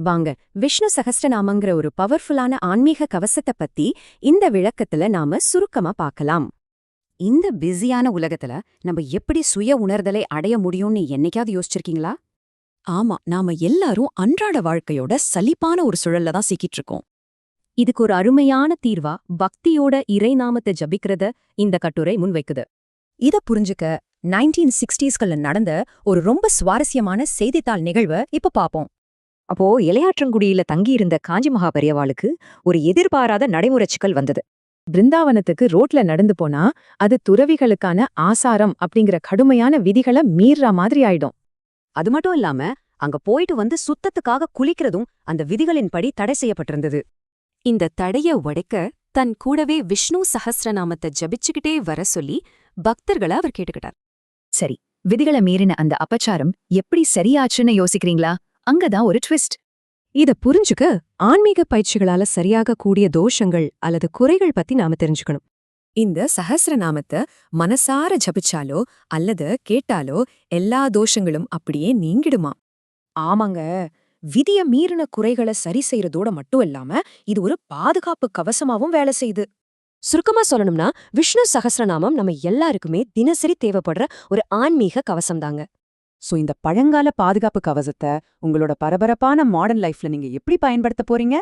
வாங்க விஷ்ணு சகஸ்ரநாமங்கிற ஒரு பவர்ஃபுல்லான ஆன்மீக கவசத்தை பத்தி இந்த விளக்கத்துல நாம சுருக்கமா பார்க்கலாம். இந்த பிஸியான உலகத்துல நம்ம எப்படி சுய உணர்தலை அடைய முடியும்னு என்னைக்காவது யோசிச்சிருக்கீங்களா? ஆமா, நாம எல்லாரும் அன்றாட வாழ்க்கையோட சலிப்பான ஒரு சுழல்ல தான் சிக்கிட்டு இருக்கோம். இதுக்கு ஒரு அருமையான தீர்வா பக்தியோட இறைநாமத்தை ஜபிக்கிறத இந்த கட்டுரை முன்வைக்குது. இத புரிஞ்சுக்க 1960ஸ்கள்ல நடந்த ஒரு ரொம்ப சுவாரஸ்யமான செய்தித்தாள் நிகழ்வை இப்ப பாப்போம். அப்போ இளையாற்றங்குடியில தங்கியிருந்த காஞ்சி மகா பெரியவாளுக்கு ஒரு எதிர்பாராத நடைமுறை சிக்கல் வந்தது. பிருந்தாவனத்துக்கு ரோட்ல நடந்து போனா அது துறவிகளுக்கான ஆசாரம் அப்படிங்கிற கடுமையான விதிகளை மீறுற மாதிரி ஆயிடும். அது மட்டும் இல்லாம அங்க போயிட்டு வந்து சுத்தத்துக்காக குளிக்கிறதும் அந்த விதிகளின்படி தடை செய்யப்பட்டிருந்தது. இந்த தடைய உடைக்க தன் கூடவே விஷ்ணு சஹஸ்ரநாமத்தை ஜபிச்சுக்கிட்டே வர சொல்லி பக்தர்களை அவர் கேட்டுக்கிட்டார். சரி, விதிகளை மீறின அந்த அபச்சாரம் எப்படி சரியாச்சுன்னு யோசிக்கிறீங்களா? அங்கதான் ஒரு ட்விஸ்ட். இத புரிஞ்சுக்க ஆன்மீக பயிற்சிகளால சரியாக கூடிய தோஷங்கள் அல்லது குறைகள் பத்தி நாம தெரிஞ்சுக்கணும். இந்த சஹஸ்ரநாமத்தை மனசார ஜபிச்சாலோ அல்லது கேட்டாலோ எல்லா தோஷங்களும் அப்படியே நீங்கிடுமா? ஆமாங்க, விதிய மீறின குறைகளை சரி செய்யறதோட மட்டும் இல்லாம இது ஒரு பாதுகாப்பு கவசமாவும் வேலை செய்யுது. சுருக்கமா சொல்லணும்னா விஷ்ணு சகஸ்ரநாமம் நம்ம எல்லாருக்குமே தினசரி தேவைப்படுற ஒரு ஆன்மீக கவசம் தாங்க. சோ இந்த பழங்கால பாதுகாப்பு கவசத்தை உங்களோட பரபரப்பான மாடர்ன் லைஃப்ல நீங்க எப்படி பயன்படுத்த போறீங்க?